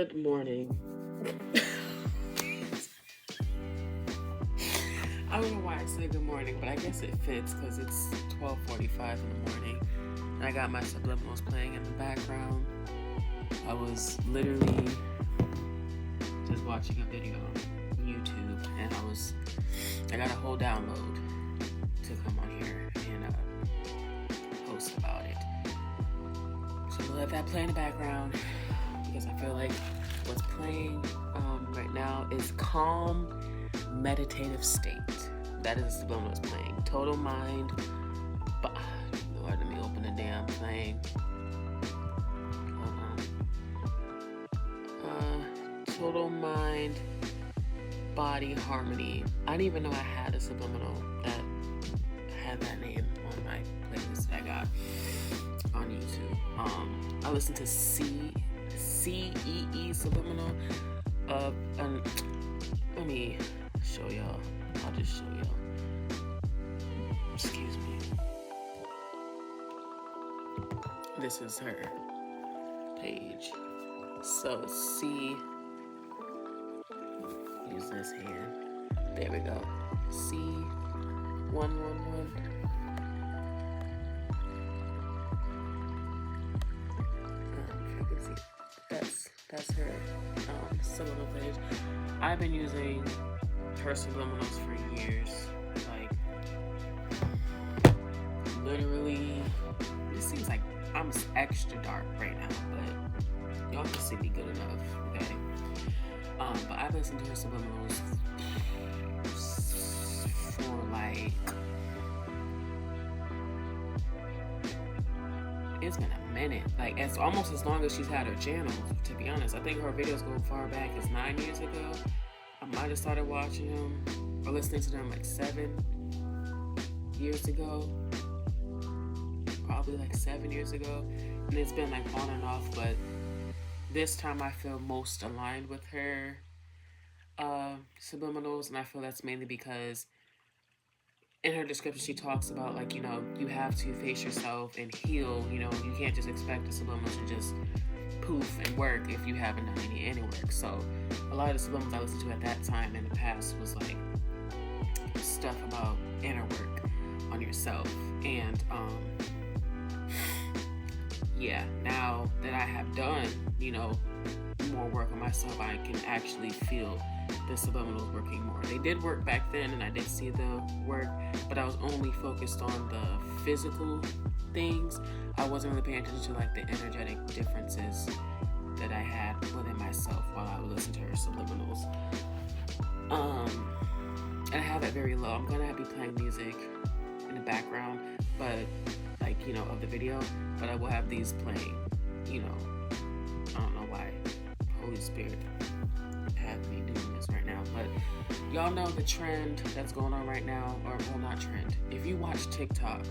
Good morning. I don't know why I say good morning, but I guess it fits because it's 12:45 in the morning. And I got my subliminals playing in the background. I was literally just watching a video on YouTube, and I got a whole download to come on here and post about it. So we'll let that play in the background because I feel like what's playing right now is Calm Meditative State. That is the subliminal that's playing. Total Mind. Lord, let me open the damn thing. Total Mind Body Harmony. I didn't even know I had a subliminal that had that name on my playlist that I got on YouTube. I listened to CEE Subliminal. Let me show y'all. I'll just show y'all. Excuse me. This is her page. So use this hand. There we go. C111. If you can see, that's her subliminal page. I've been using her subliminals for years. Like, literally, it seems like I'm extra dark right now, but y'all can see me good enough, okay? But I've listened to her subliminals for like, it's been a minute. Like, it's almost as long as she's had her channel, to be honest. I think her videos go far back as 9 years ago. I might have started watching them or listening to them like 7 years ago. Probably like 7 years ago. And it's been like on and off, but this time I feel most aligned with her subliminals, and I feel that's mainly because in her description she talks about, like, you know, you have to face yourself and heal. You know, you can't just expect the subliminals to just poof and work if you haven't done any work. So a lot of the subliminals I listened to at that time in the past was like stuff about inner work on yourself. And yeah, now that I have done, you know, more work on myself, I can actually feel the subliminals working more. They did work back then, and I did see the work, but I was only focused on the physical things. I wasn't really paying attention to like the energetic differences that I had within myself while I would listen to her subliminals. And I have it very low. I'm gonna be playing music in the background, but like, you know, of the video, but I will have these playing, you know. I don't know why Holy Spirit had me doing this right now, but y'all know the trend that's going on right now, or well, not trend. If you watch TikTok,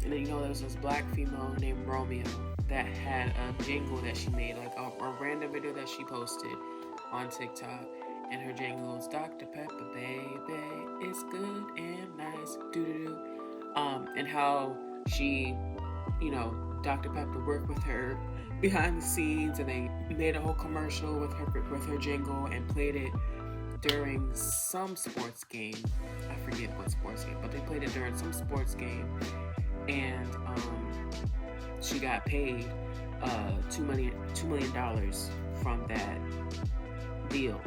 and then you know there's this black female named Romeo that had a jingle that she made, like a random video that she posted on TikTok, and her jingle is Dr. Pepper, baby, it's good and nice, doo-doo-doo. And how she, you know, Dr. Pepper worked with her behind the scenes, and they made a whole commercial with her jingle and played it during some sports game. I forget what sports game, but they played it during some sports game, and she got paid $2 million from that deal.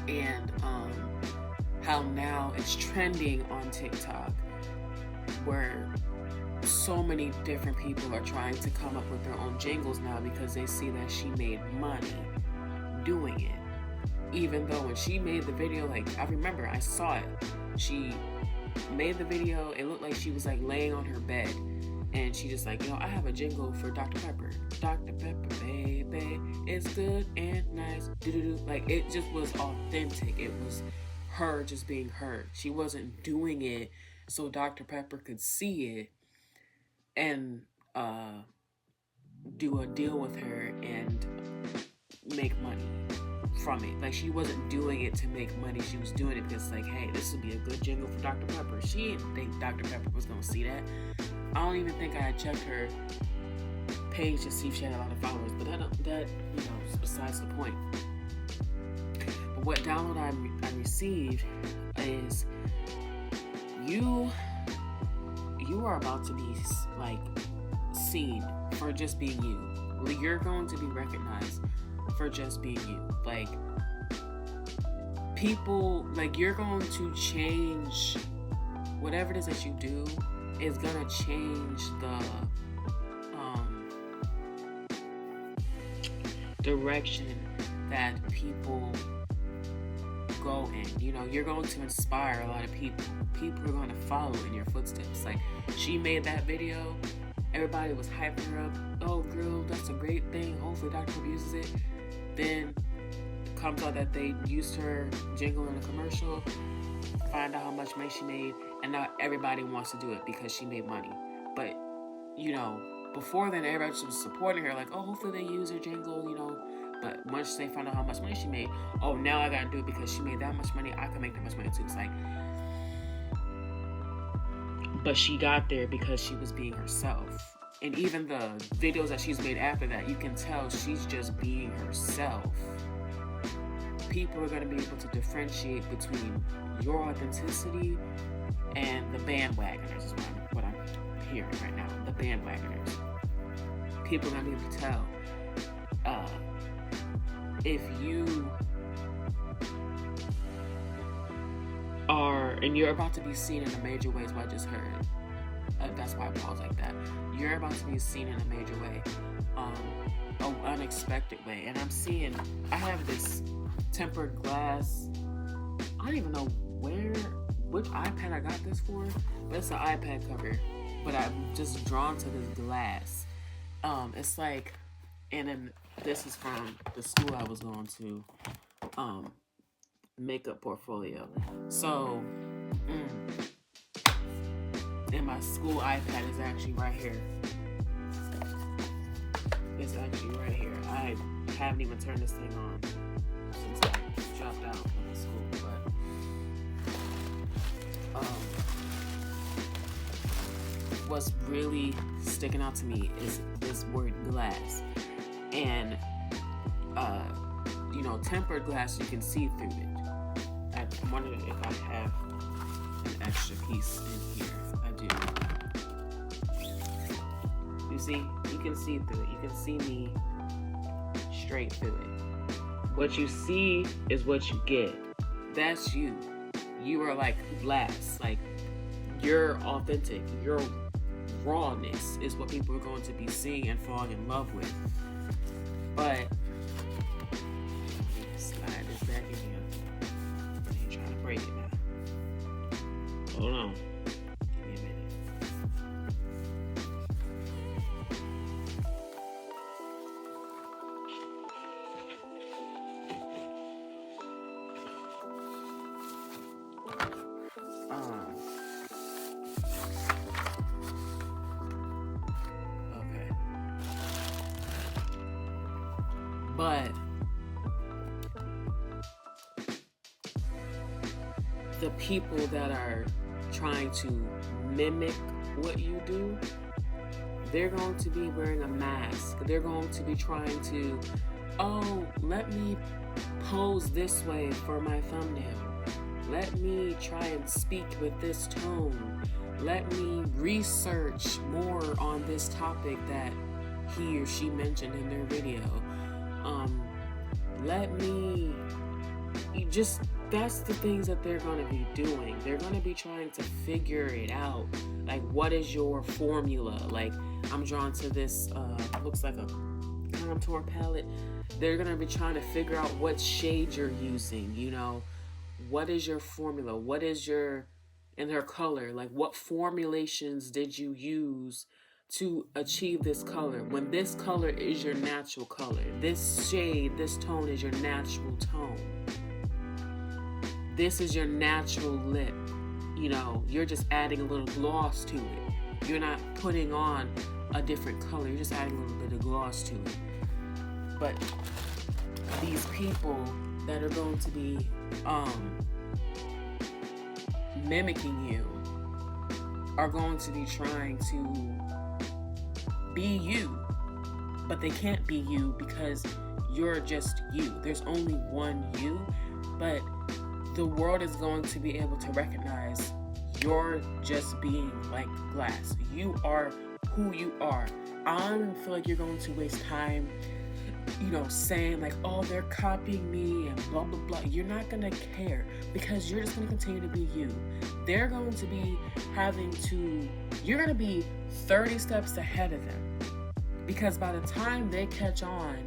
And how now it's trending on TikTok, where so many different people are trying to come up with their own jingles now because they see that she made money doing it. Even though when she made the video, like, I remember I saw it. She made the video, it looked like she was like laying on her bed, and she just like, you know, I have a jingle for Dr. Pepper. Dr. Pepper, baby, it's good and nice. Doo-doo-doo. Like, it just was authentic. It was her just being her. She wasn't doing it so Dr. Pepper could see it and do a deal with her and make money from it. Like, she wasn't doing it to make money. She was doing it because, like, hey, this would be a good jingle for Dr. Pepper. She didn't think Dr. Pepper was gonna see that. I don't even think I had checked her page to see if she had a lot of followers, but that is besides the point. But what download I received is you are about to be like seen for just being you. You're going to be recognized for just being you. Like, people, like, you're going to change whatever it is that you do is gonna change the direction that people go in. You're going to inspire a lot of people. People are going to follow in your footsteps. Like, she made that video, everybody was hyping her up. Oh, girl, that's a great thing. Hopefully Dr. Pepper uses it. Then it comes out that they used her jingle in a commercial. Find out how much money she made, and now everybody wants to do it because she made money. But before then, everybody was supporting her, like, oh, hopefully they use her jingle, But once they found out how much money she made, oh, now I gotta do it because she made that much money, I can make that much money too. It's like, but she got there because she was being herself. And even the videos that she's made after that, you can tell she's just being herself. People are going to be able to differentiate between your authenticity and the bandwagoners, is what I'm hearing right now. The bandwagoners. People are going to be able to tell if you are, and you're about to be seen in a major way, is what I just heard. That's why I pause like that. You're about to be seen in a major way, an unexpected way. And I have this tempered glass. I don't even know which iPad I got this for, but it's an iPad cover. But I'm just drawn to this glass. It's like, and then this is from the school I was going to, makeup portfolio. So, and my school iPad is actually right here. It's actually right here. I haven't even turned this thing on since I dropped out of school, but what's really sticking out to me is this word glass. And tempered glass, you can see through it. I'm wondering if I have an extra piece in here. I do. You see? You can see through it. You can see me straight through it. What you see is what you get. That's you. You are like glass. Like, you're authentic. Your rawness is what people are going to be seeing and falling in love with. But slide this back in here. I ain't trying to break it now. Hold on. Give me a minute. Okay. But the people that are trying to mimic what you do, they're going to be wearing a mask. They're going to be trying to, oh, let me pose this way for my thumbnail. Let me try and speak with this tone. Let me research more on this topic that he or she mentioned in their video. That's the things that they're going to be doing. They're going to be trying to figure it out. Like, what is your formula? Like, I'm drawn to this, looks like a contour palette. They're going to be trying to figure out what shade you're using, what is your formula? What is in her color? Like, what formulations did you use to achieve this color? When this color is your natural color, this shade, this tone is your natural tone. This is your natural lip. You're just adding a little gloss to it. You're not putting on a different color. You're just adding a little bit of gloss to it. But these people that are going to be mimicking you are going to be trying to be you. but they can't be you because you're just you. There's only one you, but the world is going to be able to recognize you're just being like glass. You are who you are. I don't feel like you're going to waste time, saying like, oh, they're copying me and blah, blah, blah. You're not going to care because you're just going to continue to be you. They're going to be you're going to be 30 steps ahead of them because by the time they catch on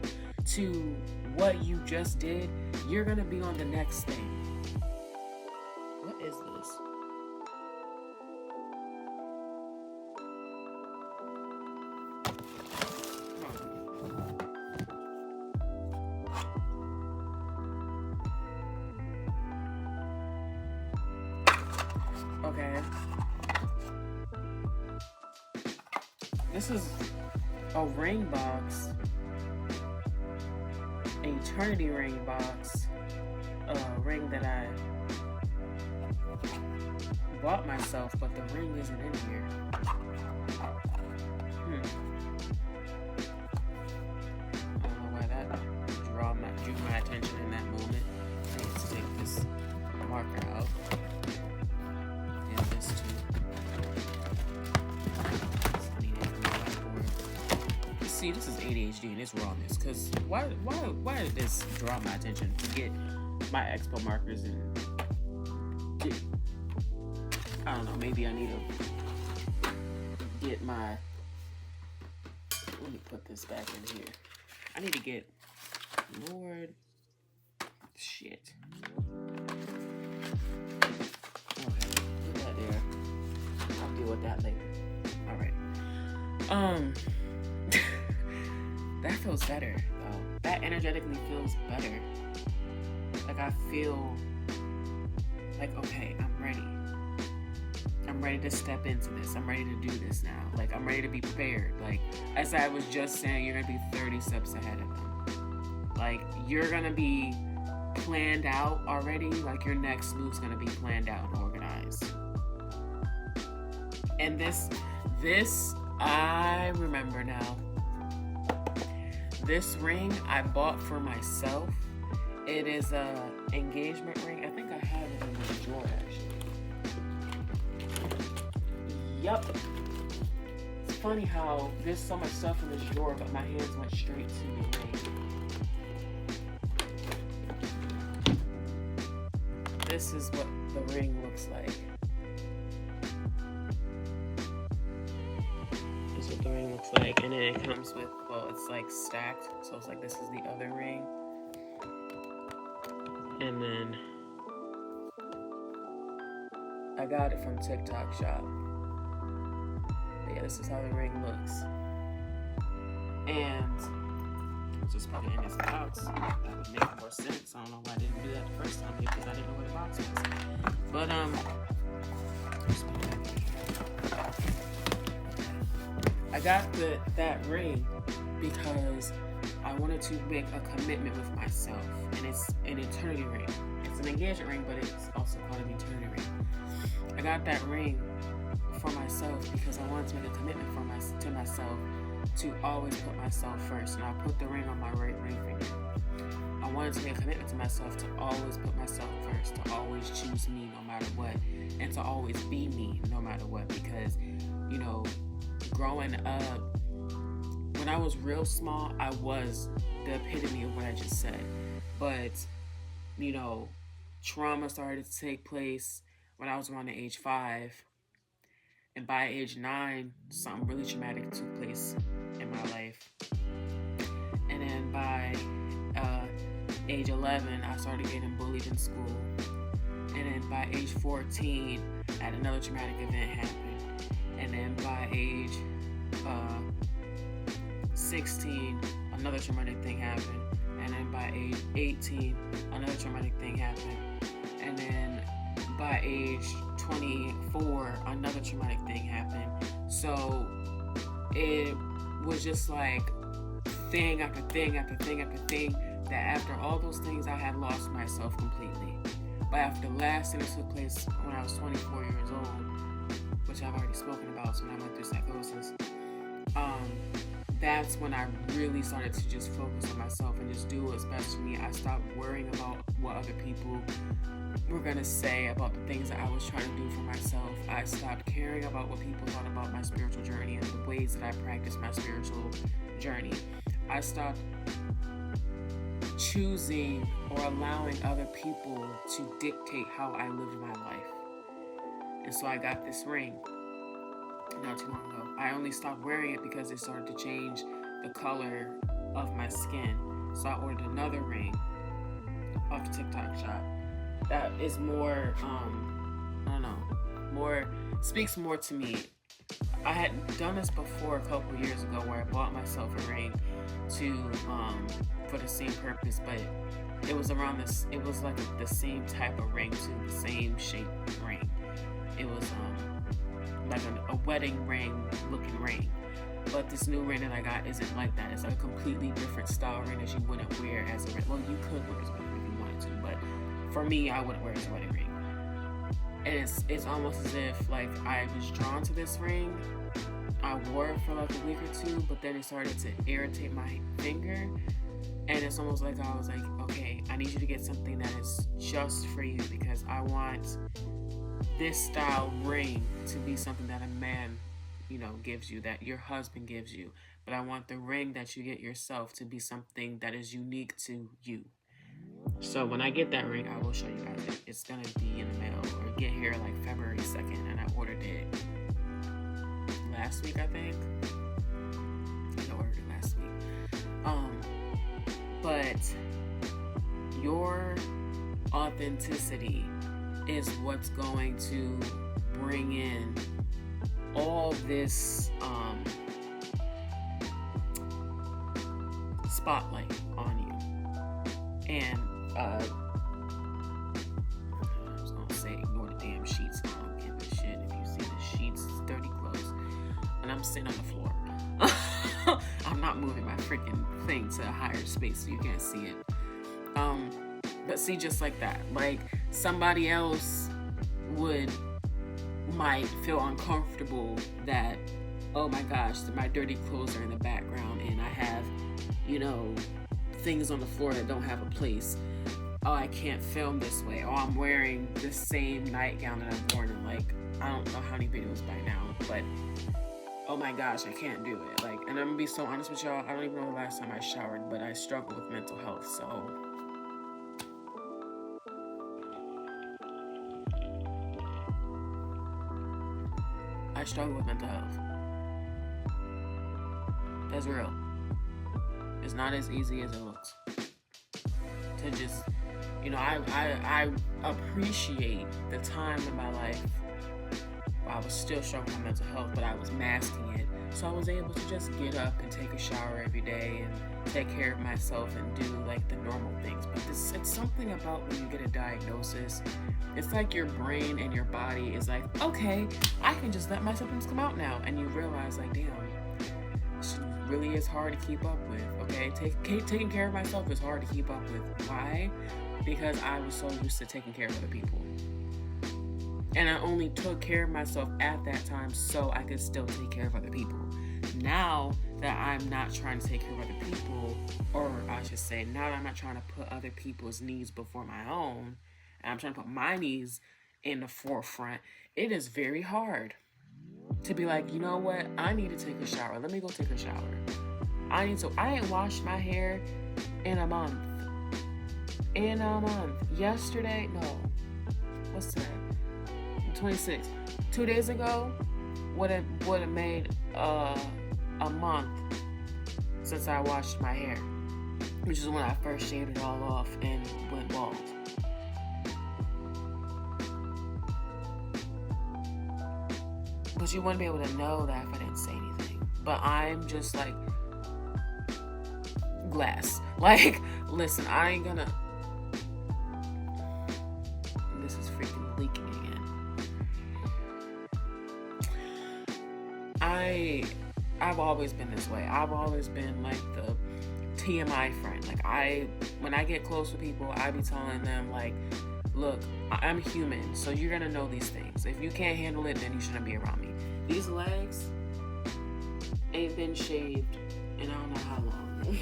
to what you just did, you're going to be on the next thing. What is this? Okay. This is a ring box. An eternity ring box. A ring that I bought myself, but the ring isn't in here. I don't know why that drew my attention in that moment. I need to take this marker out. And this too. I need it for my whiteboard. See, this is ADHD and it's rawness. Cause why did this draw my attention to get my expo markers and I don't know, maybe I need to get my, let me put this back in here. I need to get, Lord, shit. Okay, put that there. I'll deal with that later. All right. That feels better, though. That energetically feels better. Like I feel like, okay, I'm ready. I'm ready to step into this. I'm ready to do this now. Like, I'm ready to be prepared. Like, as I was just saying, you're going to be 30 steps ahead of them. Like, you're going to be planned out already. Like, your next move's going to be planned out and organized. And this, I remember now. This ring I bought for myself. It is a engagement ring. I think I have it in the drawer, actually. Yup. It's funny how there's so much stuff in this drawer, but my hands went straight to the ring. This is what the ring looks like. This is what the ring looks like. And then it comes with, well, it's like stacked. So it's like this is the other ring. And then I got it from TikTok Shop. But yeah, this is how the ring looks. And I'll just put it in this box. That would make more sense. I don't know why I didn't do that the first time because I didn't know where the box was. But I got that ring because I wanted to make a commitment with myself, and it's an eternity ring. It's an engagement ring, but it's also called an eternity ring. I got that ring for myself because I wanted to make a commitment to myself to always put myself first, and I put the ring on my right ring finger. I wanted to make a commitment to myself to always put myself first, to always choose me no matter what, and to always be me no matter what, because, growing up, when I was real small, I was the epitome of what I just said. But, trauma started to take place when I was around the age 5. And by age 9, something really traumatic took place in my life. And then by age 11, I started getting bullied in school. And then by age 14, I had another traumatic event happen. And then by age 16, another traumatic thing happened. And then by age 18, another traumatic thing happened. And then by age 24, another traumatic thing happened. So it was just like thing after thing after thing after thing, that after all those things, I had lost myself completely. But after the last thing that took place when I was 24 years old, which I've already spoken about, so when I went through psychosis, that's when I really started to just focus on myself and just do what's best for me. I stopped worrying about what other people were going to say about the things that I was trying to do for myself. I stopped caring about what people thought about my spiritual journey and the ways that I practiced my spiritual journey. I stopped choosing or allowing other people to dictate how I lived my life. And so I got this ring not too long ago. I only stopped wearing it because it started to change the color of my skin. So I ordered another ring off the TikTok shop that is more, speaks more to me. I had done this before a couple years ago where I bought myself a ring for the same purpose, but it was around this, it was like the same type of ring to the same shape ring. It was like a wedding ring looking ring. But this new ring that I got isn't like that. It's like a completely different style ring that you wouldn't wear as a ring. Well, you could wear as a wedding ring if you wanted to, but for me, I wouldn't wear it as a wedding ring. And it's almost as if like I was drawn to this ring. I wore it for like a week or two, but then it started to irritate my finger. And it's almost like I was like, okay, I need you to get something that is just for you, because I want this style ring to be something that a man, gives you, that your husband gives you. But I want the ring that you get yourself to be something that is unique to you. So when I get that ring, I will show you guys it. It's gonna be in the mail or get here like February 2nd, and I ordered it last week, I think. I ordered it last week. But your authenticity is what's going to bring in all this spotlight on you. And I was gonna say ignore the damn sheets. I don't give a shit if you see the sheets, it's dirty clothes. And I'm sitting on the floor. I'm not moving my freaking thing to a higher space so you can't see it. But see, just like that, like somebody else might feel uncomfortable that, oh my gosh, my dirty clothes are in the background and I have, things on the floor that don't have a place. Oh, I can't film this way. Oh, I'm wearing the same nightgown that I've worn in I don't know how many videos by now, but oh my gosh, I can't do it. And I'm gonna be so honest with y'all, I don't even know the last time I showered, but I struggle with mental health, so I struggle with mental health. That's real. It's not as easy as it looks. To just, I appreciate the time in my life where I was still struggling with mental health, but I was masking it. So I was able to just get up and take a shower every day and take care of myself and do the normal things. But it's something about when you get a diagnosis, it's like your brain and your body is like, okay, I can just let my symptoms come out now. And you realize damn, this really is hard to keep up with, okay? Taking care of myself is hard to keep up with. Why? Because I was so used to taking care of other people. And I only took care of myself at that time so I could still take care of other people. Now that I'm not trying to take care of other people, or I should say, now that I'm not trying to put other people's needs before my own, and I'm trying to put my needs in the forefront, it is very hard to be like, you know what? I need to take a shower. Let me go take a shower. I ain't washed my hair in a month. Yesterday, no. What's today? 26. 2 days ago would have made a month since I washed my hair, which is when I first shaved it all off and went bald. But you wouldn't be able to know that if I didn't say anything. But I'm just glass. Listen, I ain't gonna. This is freaking leaking again. I've always been this way. I've always been the TMI friend. When I get close with people, I be telling them look, I'm human, so you're gonna know these things. If you can't handle it, then you shouldn't be around me. These legs, ain't been shaved in I don't know how long.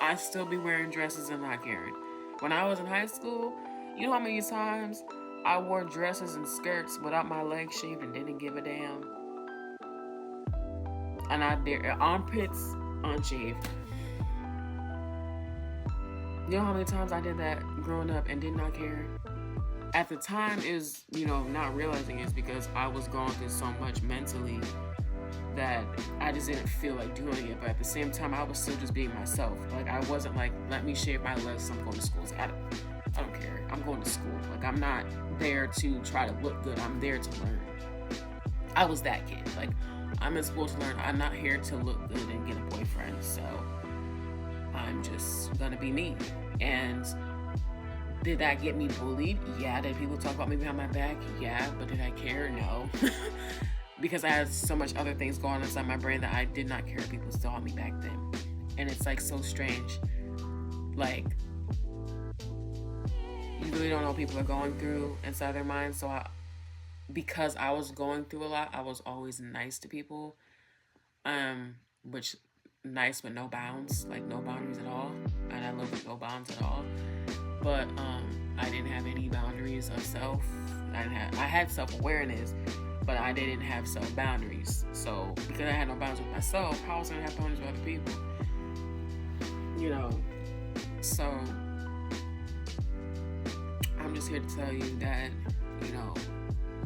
I still be wearing dresses and not caring. When I was in high school, you know how many times I wore dresses and skirts without my legs shaved and didn't give a damn? And I dare armpits unshaved. You know how many times I did that growing up and did not care? At the time, it was, not realizing it's because I was going through so much mentally that I just didn't feel like doing it. But at the same time, I was still just being myself. Like, I wasn't like, let me shave my legs so I'm going to school. I don't care. I'm going to school. Like, I'm not there to try to look good. I'm there to learn. I was that kid. Like, I'm in school to learn. I'm not here to look good and get a boyfriend. So I'm just gonna be me. And did that get me bullied? Yeah. Did people talk about me behind my back? Yeah. But did I care? No. Because I had so much other things going on inside my brain that I did not care if people saw me back then. And it's like so strange. Like, you really don't know what people are going through inside their minds. So because I was going through a lot, I was always nice to people. Which nice with no bounds, like no boundaries at all. And I live with no bounds at all. But I didn't have any boundaries of self. I had self-awareness, but I didn't have self-boundaries. So because I had no boundaries with myself, how was I gonna have boundaries with other people? So I'm just here to tell you that,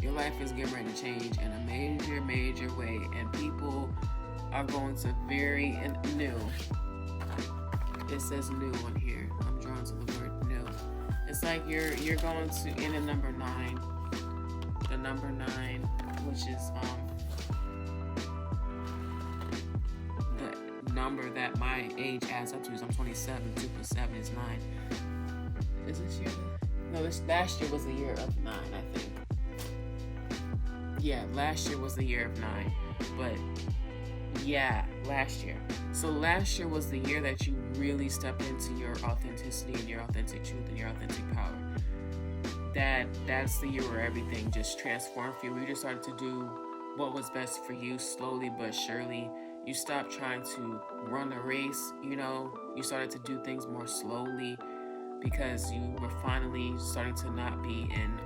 your life is getting ready to change in a major, major way, and people are going to new. It says new on here. I'm drawn to the word new. It's like you're going to in the number 9. The number 9, which is the number that my age adds up to. Is I'm 27. 2 plus 7 is 9. Is this year? No, this last year was the year of 9, I think. Yeah, last year was the year of 9. But yeah, last year. So last year was the year that you really stepped into your authenticity and your authentic truth and your authentic power. That's the year where everything just transformed for you. You just started to do what was best for you slowly but surely. You stopped trying to run a race, You started to do things more slowly because you were finally starting to not be in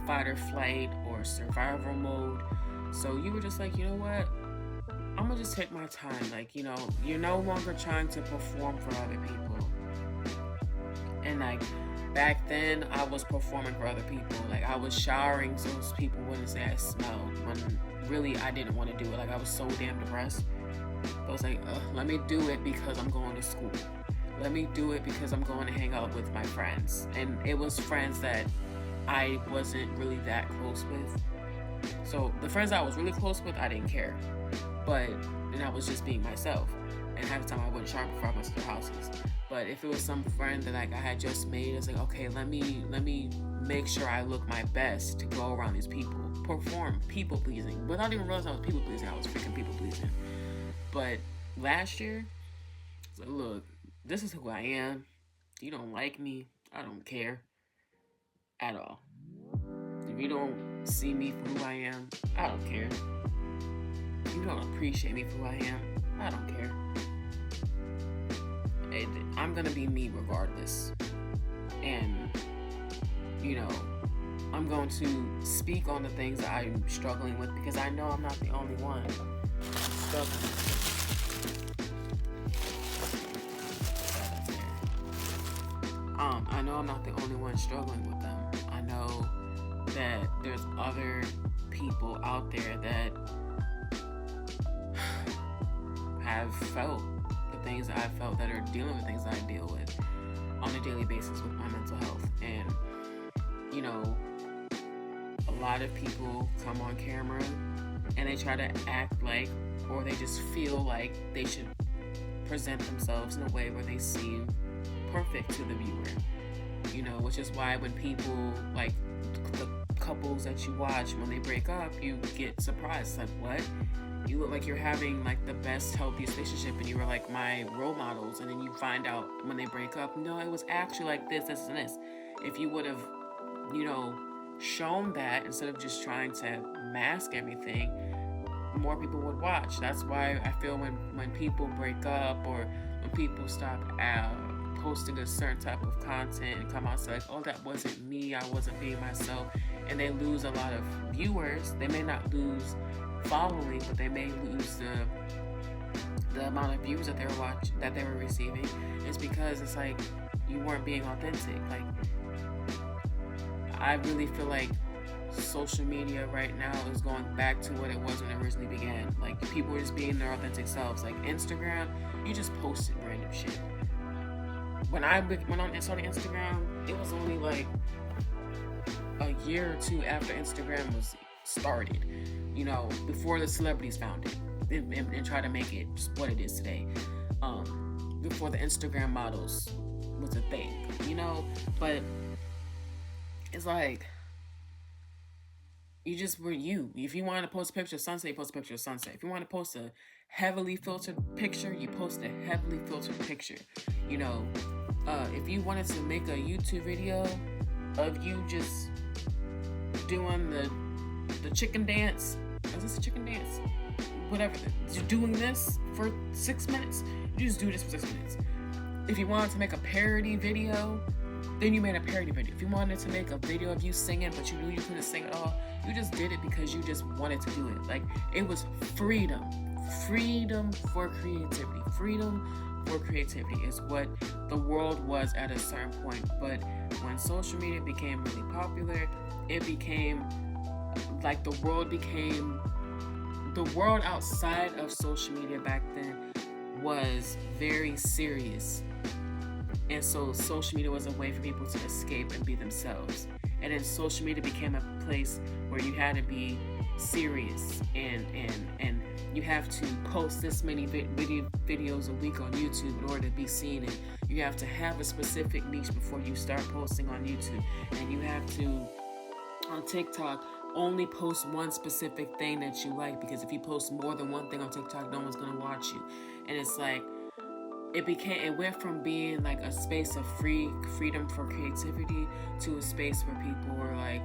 fight or flight or survival mode. So you were just like, you know what? I'm gonna just take my time. Like, you're no longer trying to perform for other people. And like back then, I was performing for other people. Like, I was showering so people wouldn't say I smelled, when really I didn't want to do it. Like, I was so damn depressed. I was like, let me do it because I'm going to school. Let me do it because I'm going to hang out with my friends. And it was friends that I wasn't really that close with. So the friends I was really close with, I didn't care. And I was just being myself. And half the time I wouldn't shower before I went to their houses. But if it was some friend that I had just made, it's like, okay, let me make sure I look my best to go around these people. Perform people pleasing. Without even realizing I was people pleasing, I was freaking people pleasing. But last year, I was like, look, this is who I am. You don't like me, I don't care. At all. If you don't see me for who I am, I don't care. If you don't appreciate me for who I am, I don't care. I'm gonna be me regardless. And, I'm going to speak on the things that I'm struggling with because I know I'm not the only one struggling. I know I'm not the only one struggling with them. I know that there's other people out there that have felt the things that I felt, that are dealing with things that I deal with on a daily basis with my mental health. And, a lot of people come on camera and they try to act like, or they just feel like they should present themselves in a way where they seem perfect to the viewer. Which is why when people, like the couples that you watch, when they break up, you get surprised. Like, what? You look like you're having like the best, healthiest relationship, and you were like my role models. And then you find out when they break up, no, it was actually like this, and this. If you would have, shown that instead of just trying to mask everything, more people would watch. That's why I feel when people break up or when people stop posting a certain type of content and come out and say like, oh, that wasn't me, I wasn't being myself, and they lose a lot of viewers. They may not lose following, but they may lose the amount of views that they were receiving. Is because it's like you weren't being authentic. Like, I really feel like social media right now is going back to what it was when it originally began. Like, people were just being their authentic selves. Like Instagram, you just posted random shit. When I went on and started Instagram, it was only like a year or two after Instagram was started, you know, before the celebrities found it and try to make it what it is today. Before the Instagram models was a thing, you know. But it's like, you just were you. If you wanted to post a picture of sunset, you post a picture of sunset. If you want to post a heavily filtered picture, you post a heavily filtered picture. You know, if you wanted to make a YouTube video of you just doing the chicken dance, is this a chicken dance? Whatever, you're doing this for 6 minutes, you just do this for 6 minutes. If you wanted to make a parody video, then you made a parody video. If you wanted to make a video of you singing, but you knew you couldn't sing at all, you just did it because you just wanted to do it. Like, it was freedom for creativity. Freedom for creativity is what the world was at a certain point. But when social media became really popular, it became like the world outside of social media back then was very serious. And so social media was a way for people to escape and be themselves. And then social media became a place where you had to be serious and you have to post this many videos a week on YouTube in order to be seen, and you have to have a specific niche before you start posting on YouTube, and you have to, on TikTok, only post one specific thing that you like, because if you post more than one thing on TikTok, no one's gonna watch you. And it's like, it went from being like a space of freedom for creativity to a space where people were like,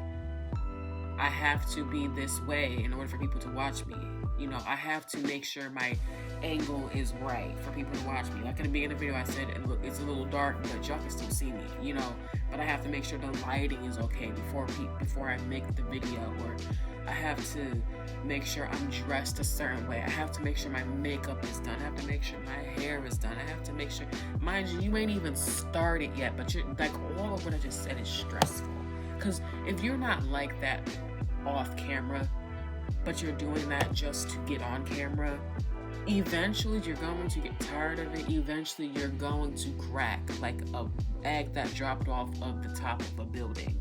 I have to be this way in order for people to watch me. You know, I have to make sure my angle is right for people to watch me. Like in the beginning of the video, I said it's a little dark, but y'all can still see me, you know. But I have to make sure the lighting is okay before I make the video, or I have to make sure I'm dressed a certain way. I have to make sure my makeup is done. I have to make sure my hair is done. I have to make sure, mind you, you ain't even started yet, but you're like, all of what I just said is stressful. Because if you're not like that off camera, but you're doing that just to get on camera, eventually you're going to get tired of it. Eventually you're going to crack like a egg that dropped off of the top of a building.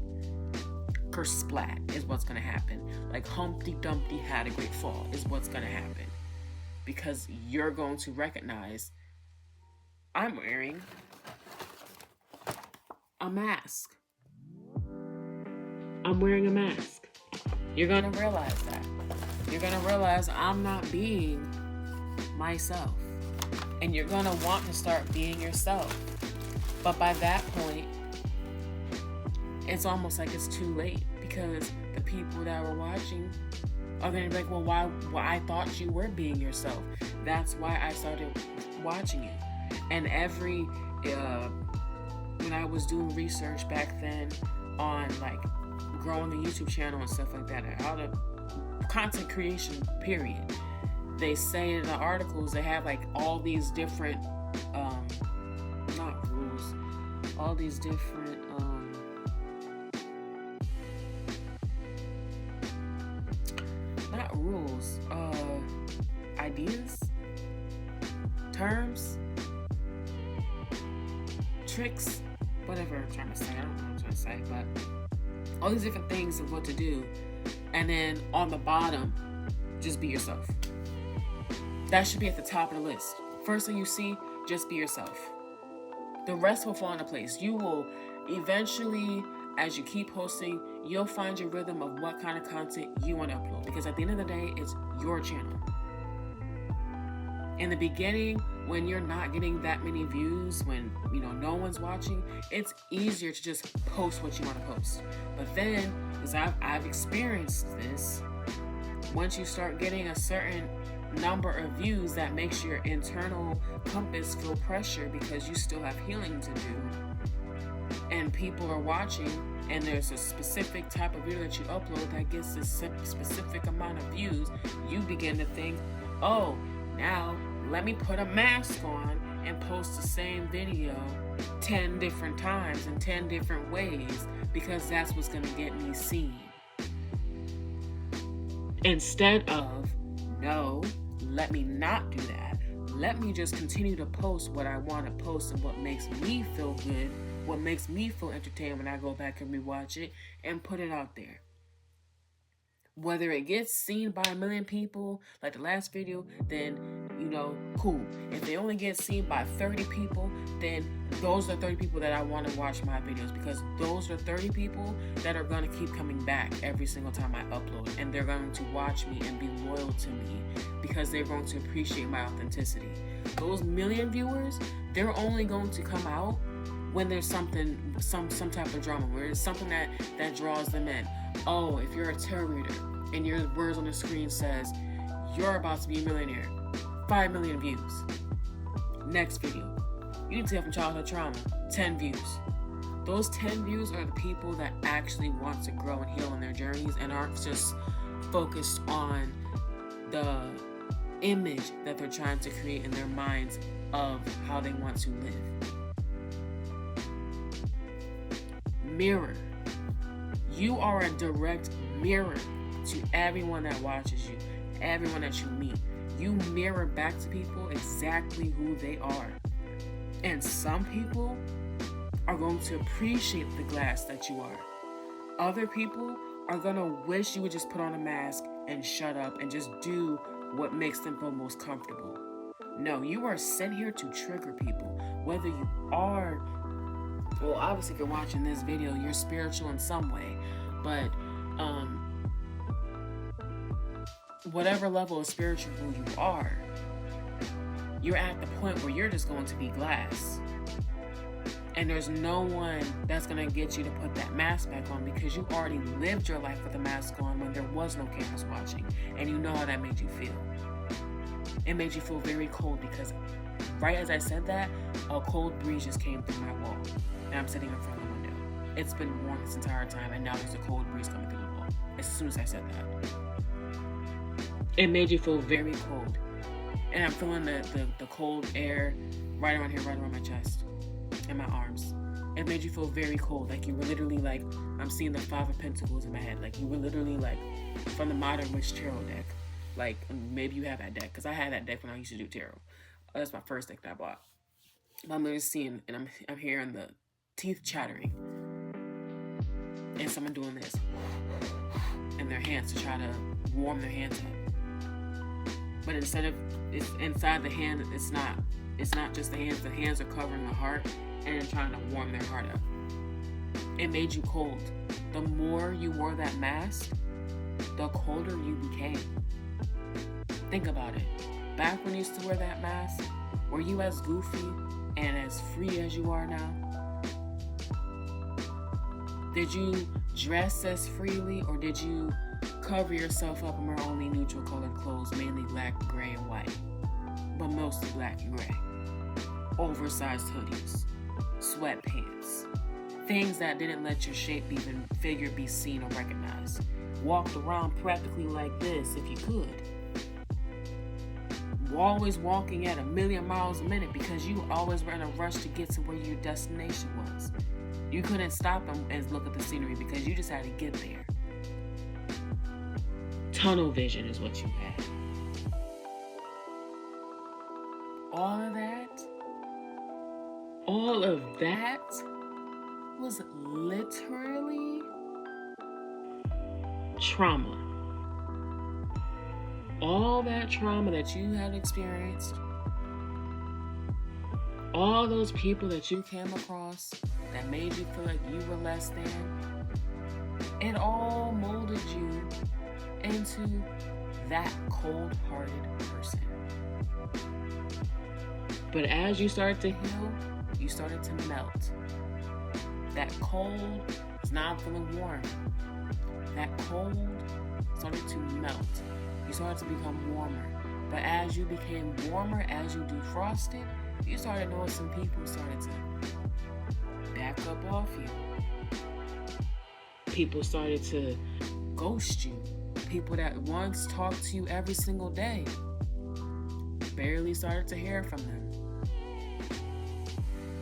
Kersplat is what's going to happen. Like Humpty Dumpty had a great fall is what's going to happen. Because you're going to recognize, I'm wearing a mask. I'm wearing a mask. You're going to realize that. You're going to realize I'm not being myself. And you're going to want to start being yourself. But by that point, it's almost like it's too late, because the people that were watching are going to be like, well, why I thought you were being yourself. That's why I started watching you. And when I was doing research back then on like growing a YouTube channel and stuff like that, out of content creation period, they say in the articles they have like all these different not rules, all these different not rules, ideas, terms, tricks, whatever I'm trying to say. I don't know what I'm trying to say, but all these different things of what to do. And then on the bottom, just be yourself. That should be at the top of the list. First thing you see, just be yourself. The rest will fall into place. You will eventually, as you keep posting, you'll find your rhythm of what kind of content you want to upload. Because at the end of the day, it's your channel. In the beginning, when you're not getting that many views, when no one's watching, it's easier to just post what you want to post. But then, because I've experienced this, once you start getting a certain number of views, that makes your internal compass feel pressure because you still have healing to do. And people are watching, and there's a specific type of video that you upload that gets a specific amount of views. You begin to think, oh, now let me put a mask on and post the same video 10 different times in 10 different ways because that's what's going to get me seen. Instead of, no, let me not do that. Let me just continue to post what I want to post and what makes me feel good, what makes me feel entertained when I go back and rewatch it, and put it out there. Whether it gets seen by 1 million people, like the last video, then, cool. If they only get seen by 30 people, then those are 30 people that I want to watch my videos, because those are 30 people that are going to keep coming back every single time I upload, and they're going to watch me and be loyal to me because they're going to appreciate my authenticity. Those 1 million viewers, they're only going to come out when there's something, some type of drama, where it's something that draws them in. Oh, if you're a tarot reader and your words on the screen says, you're about to be a millionaire, 5 million views. Next video, you need to have from childhood trauma, 10 views. Those 10 views are the people that actually want to grow and heal in their journeys and aren't just focused on the image that they're trying to create in their minds of how they want to live. Mirror. You are a direct mirror to everyone that watches you, everyone that you meet. You mirror back to people exactly who they are. And some people are going to appreciate the glass that you are. Other people are going to wish you would just put on a mask and shut up and just do what makes them feel most comfortable. No, you are sent here to trigger people. Whether you are, well, obviously if you're watching this video, you're spiritual in some way. But whatever level of spiritual you are, you're at the point where you're just going to be glass. And there's no one that's going to get you to put that mask back on, because you already lived your life with a mask on when there was no cameras watching. And you know how that made you feel. It made you feel very cold, because right as I said that, a cold breeze just came through my wall. And I'm sitting in front of the window. It's been warm this entire time, and now there's a cold breeze coming through the wall. As soon as I said that. It made you feel very cold. And I'm feeling the cold air right around here, right around my chest and my arms. It made you feel very cold. Like you were literally like, I'm seeing the 5 of Pentacles in my head. Like you were literally like from the Modern Witch Tarot deck. Like maybe you have that deck, because I had that deck when I used to do tarot. That's my first deck that I bought. I'm literally seeing, and I'm hearing the teeth chattering. And someone doing this in their hands to try to warm their hands up. But instead of, it's inside the hand, it's not just the hands are covering the heart and trying to warm their heart up. It made you cold. The more you wore that mask, the colder you became. Think about it. Back when you used to wear that mask, were you as goofy and as free as you are now? Did you dress as freely, or did you cover yourself up and wear only neutral colored clothes, mainly black, gray, and white, but mostly black and gray? Oversized hoodies, sweatpants, things that didn't let your shape, even figure, be seen or recognized. Walked around practically like this if you could. Always walking at 1,000,000 miles a minute because you always were in a rush to get to where your destination was. You couldn't stop and look at the scenery because you just had to get there. Tunnel vision is what you had. All of that was literally trauma. All that trauma that you had experienced, all those people that you came across that made you feel like you were less than, it all molded you into that cold-hearted person. But as you started to heal, you started to melt. That cold is now feeling warm. That cold started to melt. You started to become warmer. But as you became warmer, as you defrosted, you started noticing people started to back up off you. People started to ghost you. People that once talked to you every single day, barely started to hear from them.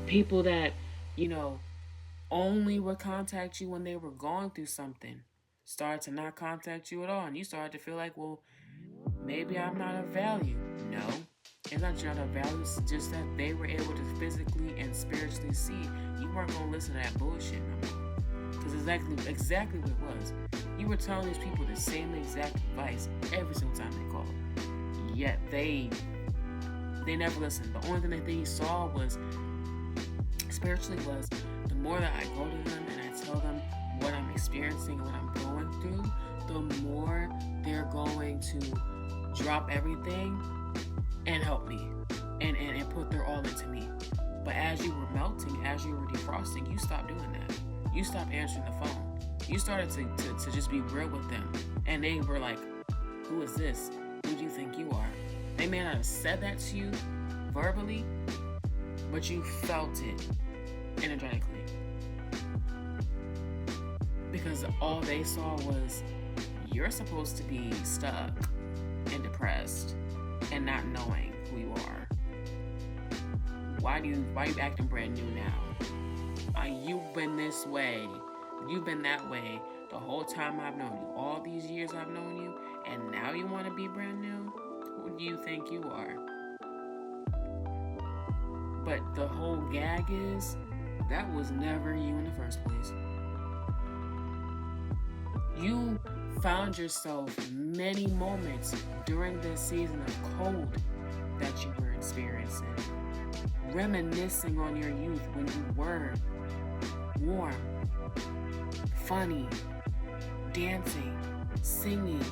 People that, only would contact you when they were going through something, started to not contact you at all. And you started to feel like, well, maybe I'm not of value. No, it's not you're not of value. It's just that they were able to physically and spiritually see you weren't going to listen to that bullshit no more. Because exactly what it was. You were telling these people the same exact advice every single time they called. Yet they never listened. The only thing that they saw was, spiritually, was the more that I go to them and I tell them what I'm experiencing and what I'm going through, the more they're going to drop everything and help me and put their all into me. But as you were melting, as you were defrosting, you stopped doing that. You stopped answering the phone. You started to just be real with them. And they were like, who is this? Who do you think you are? They may not have said that to you verbally, but you felt it energetically. Because all they saw was, you're supposed to be stuck and depressed and not knowing who you are. Why are you acting brand new now? You've been this way. You've been that way the whole time I've known you. All these years I've known you, and now you want to be brand new? Who do you think you are? But the whole gag is, that was never you in the first place. You found yourself many moments during this season of cold that you were experiencing, reminiscing on your youth when you were warm, funny, dancing, singing,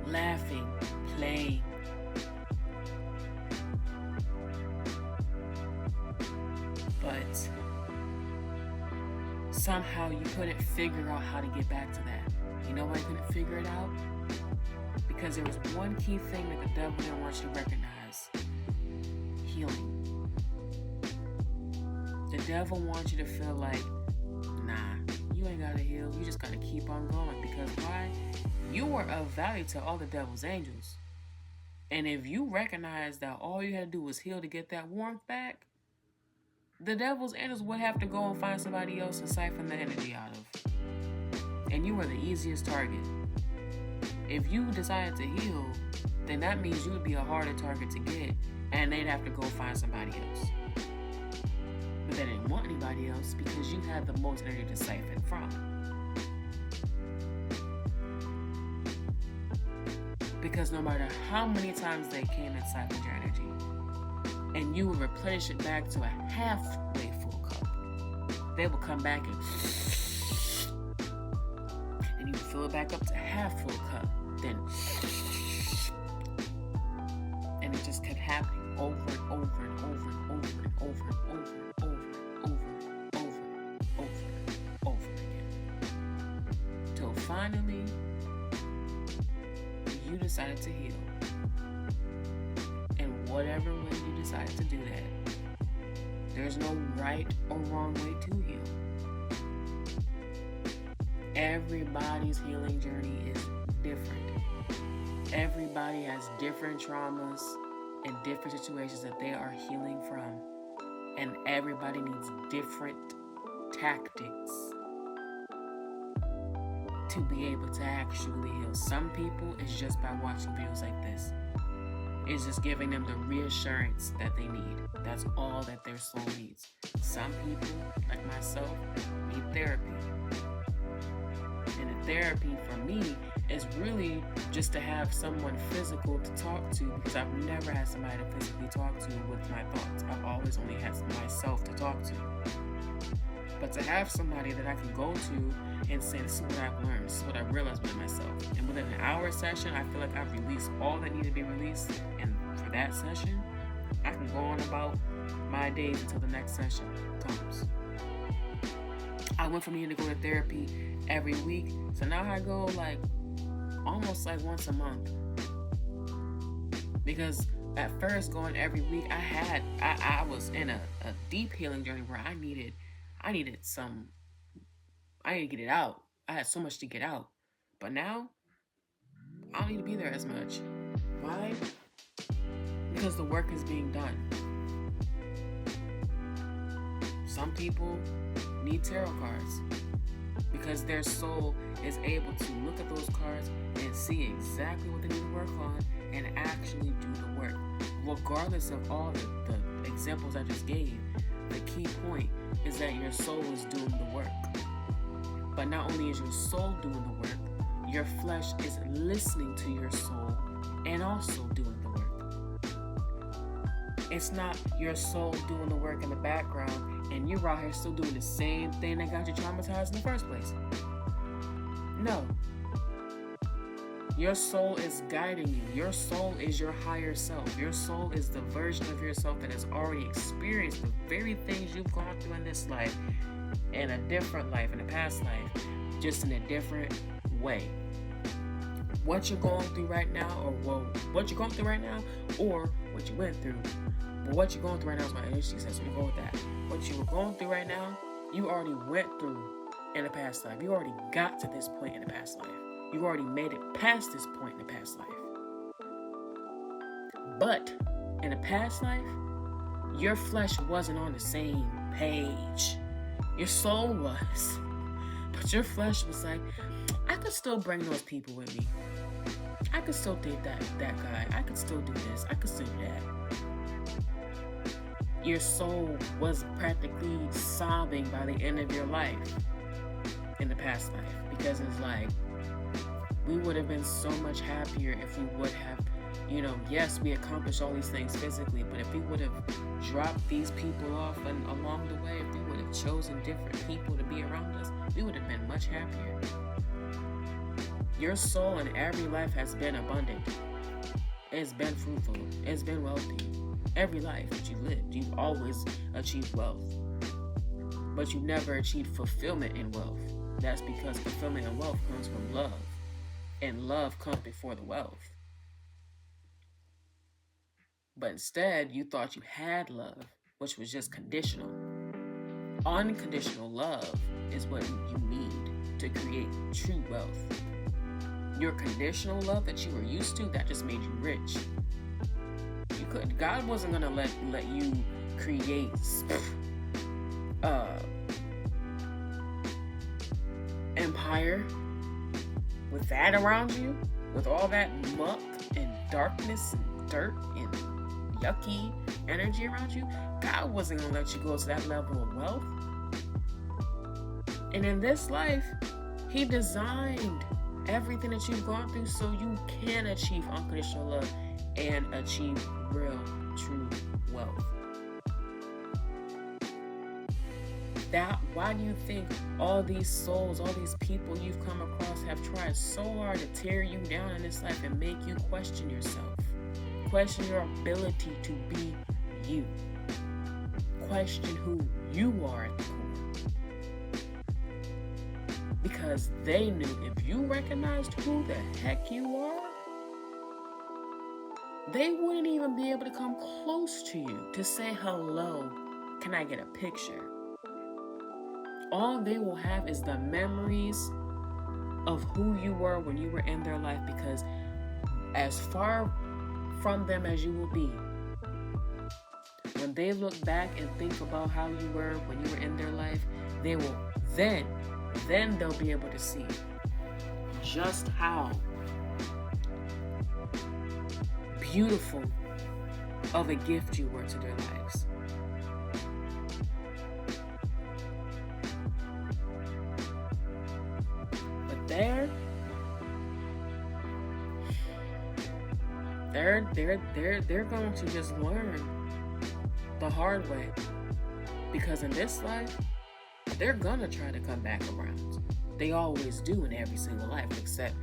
laughing, playing. But somehow you couldn't figure out how to get back to that. You know why you couldn't figure it out? Because there was one key thing that the devil didn't want you to recognize: healing. The devil wants you to feel like, nah, you ain't gotta heal. You just gotta keep on going. Because why? You were of value to all the devil's angels. And if you recognize that all you had to do was heal to get that warmth back, the devil's angels would have to go and find somebody else to siphon the energy out of. And you were the easiest target. If you decided to heal, then that means you would be a harder target to get, and they'd have to go find somebody else. But they didn't want anybody else because you had the most energy to siphon from. Because no matter how many times they came and siphoned your energy, and you would replenish it back to a halfway full cup, they would come back and you would fill it back up to half full cup, then, and it just kept happening over and over and over and over and over and over again. Till finally, you decided to heal. And whatever way you decided to do that, there's no right or wrong way to heal. Everybody's healing journey is different. Everybody has different traumas and different situations that they are healing from. And everybody needs different tactics to be able to actually heal. Some people, it's just by watching videos like this. It's just giving them the reassurance that they need. That's all that their soul needs. Some people, like myself, need therapy. And the therapy for me is really just to have someone physical to talk to, because I've never had somebody to physically talk to with my thoughts. I've always only had myself to talk to. But to have somebody that I can go to and say, this is what I've learned, this is what I realized within myself. And within an hour session, I feel like I've released all that needed to be released. And for that session, I can go on about my days until the next session comes. I went from needing to go to therapy every week, so now I go almost like once a month. Because at first, going every week, I was in a deep healing journey where I needed some, I need to get it out. I had so much to get out. But now, I don't need to be there as much. Why? Because the work is being done. Some people need tarot cards because their soul is able to look at those cards and see exactly what they need to work on and actually do the work. Regardless of all the examples I just gave, the key point is that your soul is doing the work. But not only is your soul doing the work, your flesh is listening to your soul and also doing the work. It's not your soul doing the work in the background and you're out here still doing the same thing that got you traumatized in the first place. No. Your soul is guiding you. Your soul is your higher self. Your soul is the version of yourself that has already experienced the very things you've gone through in this life, in a different life, in a past life, just in a different way. What you're going through right now, or what you're going through right now, or what you went through. But what you're going through right now is my energy says, so we'll go with that. What you were going through right now, you already went through in a past life. You already got to this point in a past life. You already made it past this point in a past life. But in a past life, your flesh wasn't on the same page. Your soul was. But your flesh was like, I could still bring those people with me. I could still date that guy. I could still do this. I could still do that. Your soul was practically sobbing by the end of your life in the past life. Because it's like, we would have been so much happier if we would have, yes, we accomplished all these things physically, but if we would have dropped these people off and along the way, if we would have chosen different people to be around us, we would have been much happier. Your soul in every life has been abundant. It's been fruitful. It's been wealthy. Every life that you lived, you've always achieved wealth. But you've never achieved fulfillment in wealth. That's because fulfillment in wealth comes from love. And love comes before the wealth. But instead, you thought you had love, which was just conditional. Unconditional love is what you need to create true wealth. Your conditional love that you were used to, that just made you rich. God wasn't gonna let you create empire with that around you, with all that muck and darkness and dirt and yucky energy around you. God wasn't gonna let you go to that level of wealth. And in this life, He designed everything that you've gone through so you can achieve unconditional love and achieve real, true wealth. Why do you think all these souls, all these people you've come across have tried so hard to tear you down in this life and make you question yourself? Question your ability to be you. Question who you are at the core. Because they knew if you recognized who the heck you are, they wouldn't even be able to come close to you to say hello. Can I get a picture? All they will have is the memories of who you were when you were in their life, because as far from them as you will be, when they look back and think about how you were when you were in their life, they will then they'll be able to see just how beautiful of a gift you were to their lives. But they're going to just learn the hard way, because in this life they're gonna try to come back around. They always do in every single life, except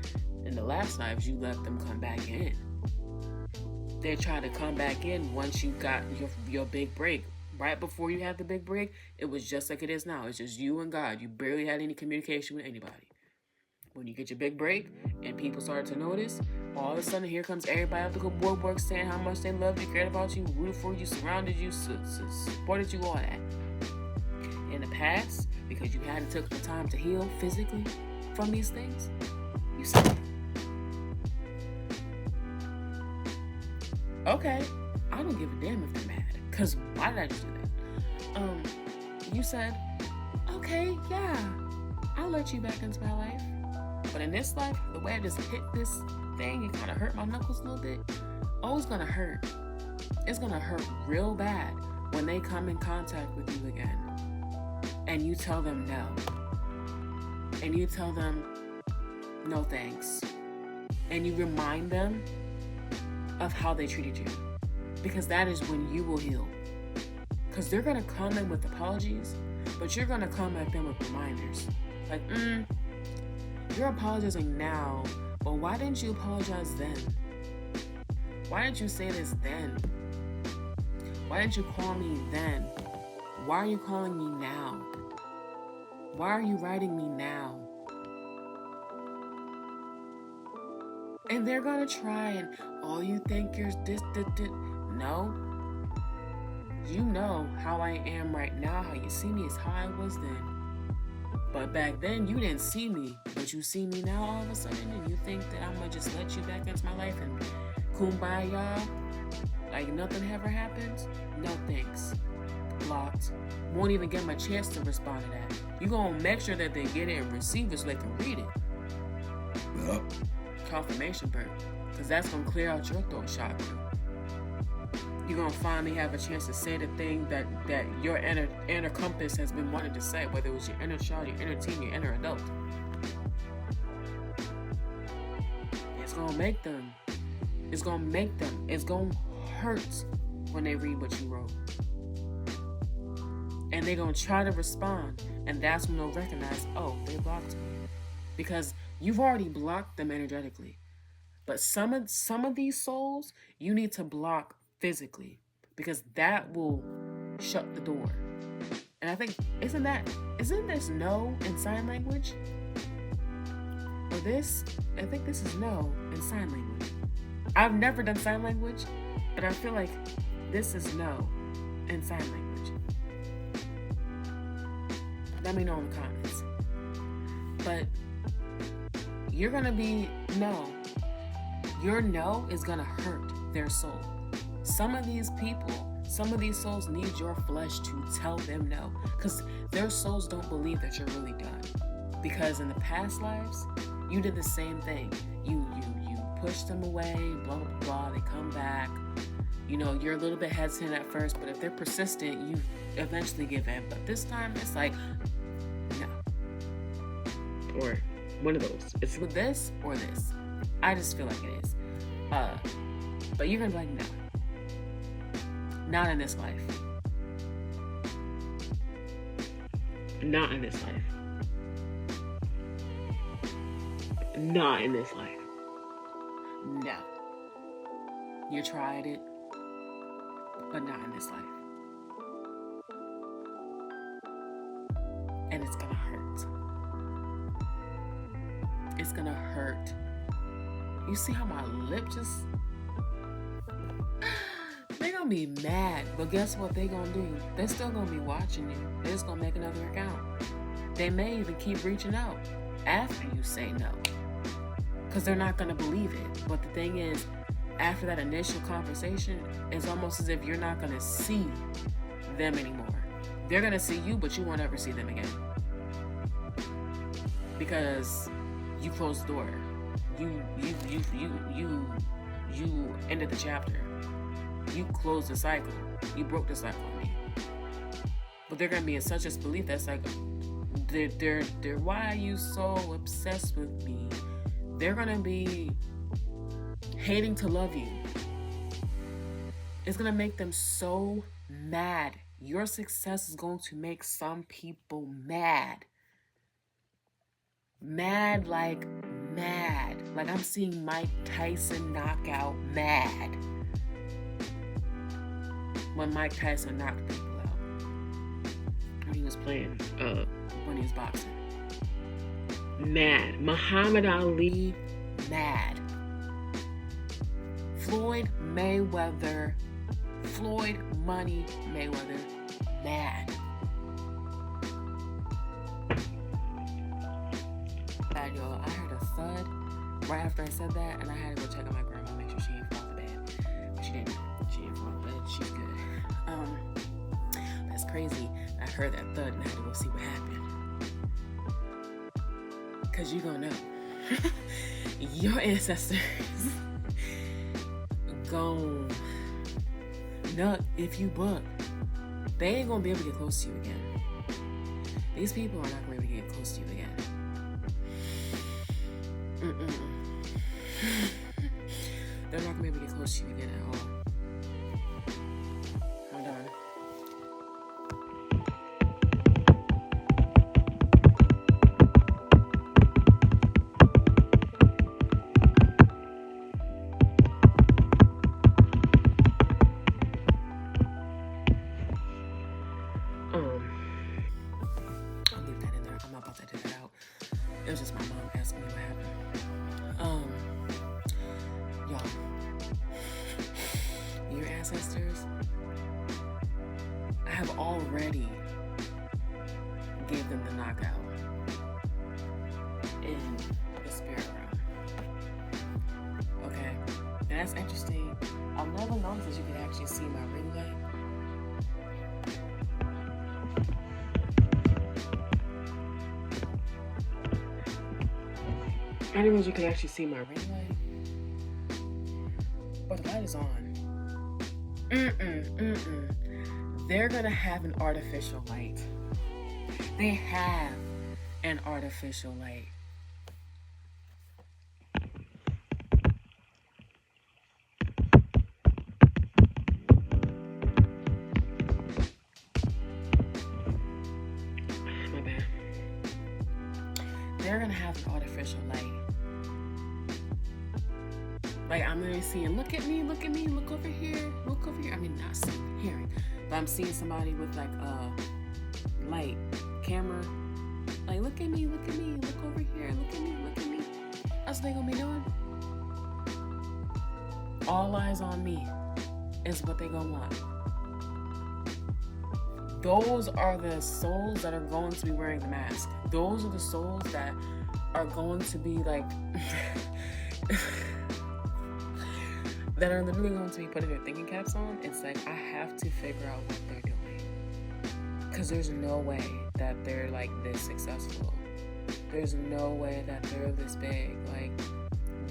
in the last lives you let them come back in. They try to come back in once you got your big break. Right before you had the big break, it was just like it is now. It's just you and God. You barely had any communication with anybody. When you get your big break and people start to notice, all of a sudden here comes everybody up to go boardwork saying how much they loved you, cared about you, rooted for you, surrounded you, supported you, all that. In the past, because you hadn't took the time to heal physically from these things, you said, okay, I don't give a damn if they're mad. Because why did I just do that? You said, okay, yeah, I'll let you back into my life. But in this life, the way I just hit this thing, it kind of hurt my knuckles a little bit. Oh, it's going to hurt. It's going to hurt real bad when they come in contact with you again. And you tell them no. And you tell them, no thanks. And you remind them of how they treated you. Because that is when you will heal. Because they're going to come in with apologies, but you're going to come at them with reminders. Like, you're apologizing now, but why didn't you apologize then? Why didn't you say this then? Why didn't you call me then? Why are you calling me now? Why are you writing me now? And they're gonna try and, oh, you think you're this. No. You know how I am right now. How you see me is how I was then. But back then, you didn't see me. But you see me now all of a sudden, and you think that I'm gonna just let you back into my life and kumbaya, like nothing ever happened? No thanks. Blocked. Won't even give them a chance to respond to that. You gonna make sure that they get it and receive it so they can read it. Confirmation burn, because that's gonna clear out your throat chakra. You're gonna finally have a chance to say the thing that your inner compass has been wanting to say, whether it was your inner child, your inner teen, your inner adult. It's gonna make them. It's gonna hurt when they read what you wrote. And they're gonna try to respond, and that's when they'll recognize, oh, they blocked me. Because you've already blocked them energetically. But some of these souls, you need to block physically, because that will shut the door. And I think, isn't this no in sign language? Or this? I think this is no in sign language. I've never done sign language, but I feel like this is no in sign language. Let me know in the comments. But you're gonna be no. Your no is gonna hurt their soul. Some of these souls need your flesh to tell them no, because their souls don't believe that you're really done. Because in the past lives, you did the same thing. You pushed them away, blah, blah, blah, they come back. You know, you're a little bit hesitant at first, but if they're persistent, you eventually give in. But this time, it's like, no. Or one of those. It's with this or this. I just feel like it is. But you're gonna be like, no. Not in this life. Not in this life. Not in this life. No. You tried it, but not in this life. And it's gonna hurt. It's gonna hurt. You see how my lip just... They're gonna be mad, but guess what they gonna do? They're still gonna be watching you. They're just gonna make another account. They may even keep reaching out after you say no, because they're not gonna believe it. But the thing is, after that initial conversation, it's almost as if you're not gonna see them anymore. They're gonna see you, but you won't ever see them again, because you closed the door. You ended the chapter. You closed the cycle. You broke the cycle on me. But they're gonna be in such disbelief that's like, they're why are you so obsessed with me? They're gonna be hating to love you. It's gonna make them so mad. Your success is going to make some people mad. Mad like mad. Like I'm seeing Mike Tyson knock out mad. When Mike Tyson knocked people out. When he was playing, when he was boxing. mad. Muhammad Ali, mad. Floyd Money Mayweather, mad. Bad, y'all. I heard a thud right after I said that, and I had to go check on my grandma, make sure she didn't fall off the bed. But she didn't. She didn't fall off the bed. She's good. That's crazy. I heard that thud and I had to go see what happened. Cause you gonna know. Your ancestors gon' nut if you buck. They ain't gonna be able to get close to you again. These people are not gonna be able to get close to you again. They're not gonna be able to get close to you again at all. Hold on. I'll leave that in there. I'm not about to edit it out. It was just my mom asking me what happened. Y'all, your ancestors, I have already gave them the knockout in the spirit realm. Okay, and that's interesting. I've never noticed that you can actually see my ring light. I didn't know you could actually see my ring light. But the light is on. They're gonna have an artificial light. They have an artificial light. My bad. They're gonna have an artificial light. Like, I'm literally seeing, look at me, look over here, look over here. I mean, not seeing, hearing, but I'm seeing somebody with like a light camera. Like, look at me, look over here, look at me. That's what they gonna be doing. All eyes on me is what they gonna want. Those are the souls that are going to be wearing the mask. Those are the souls that are going to be like, that are literally going to be putting their thinking caps on. It's like, I have to figure out what they're doing. Because there's no way that they're like this successful. There's no way that they're this big. Like,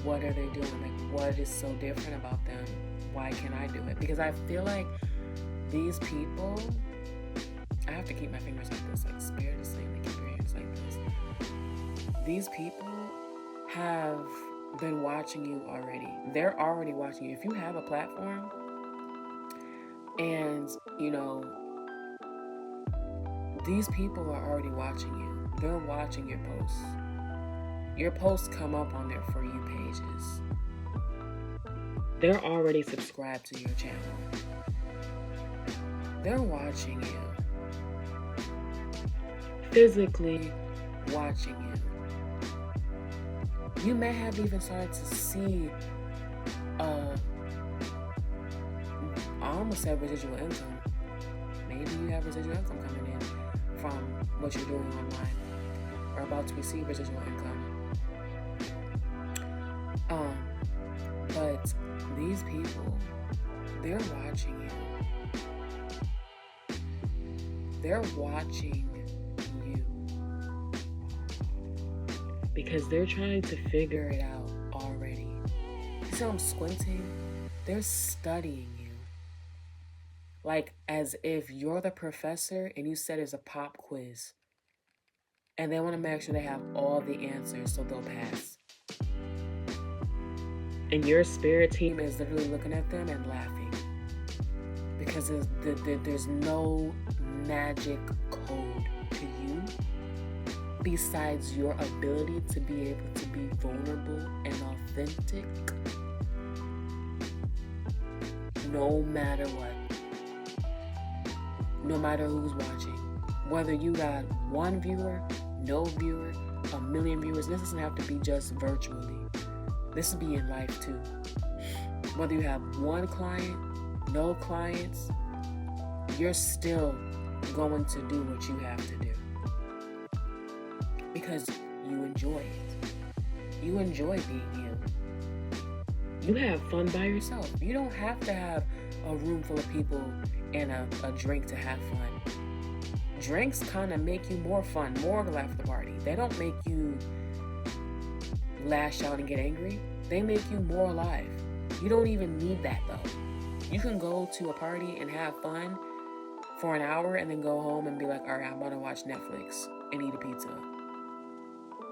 what are they doing? Like, what is so different about them? Why can't I do it? Because I feel like these people, I have to keep my fingers like this, like spirit is saying, like keep your hands like this. These people have been watching you already. They're already watching you. If you have a platform and, you know, these people are already watching you. They're watching your posts. Your posts come up on their For You pages. They're already subscribed to your channel. They're watching you. Physically watching you. You may have even started to see, I almost said residual income. Maybe you have residual income coming in from what you're doing online, or about to receive residual income. But these people, they're watching you. They're watching you. Because they're trying to figure it out already. You see how I'm squinting? They're studying you. Like as if you're the professor and you said it's a pop quiz. And they want to make sure they have all the answers so they'll pass. And your spirit team is literally looking at them and laughing. Because there's no magic code to you besides your ability to be able to be vulnerable and authentic no matter what. No matter who's watching. Whether you got one viewer, no viewer, a million viewers. This doesn't have to be just virtually. This will be in life too. Whether you have one client, no clients, you're still going to do what you have to do. Because you enjoy it. You enjoy being you. You have fun by yourself. You don't have to have a room full of people and a drink to have fun. Drinks kind of make you more fun, more of a laugh at the party. They don't make you lash out and get angry. They make you more alive. You don't even need that though. You can go to a party and have fun for an hour and then go home and be like, all right, I'm gonna watch Netflix and eat a pizza.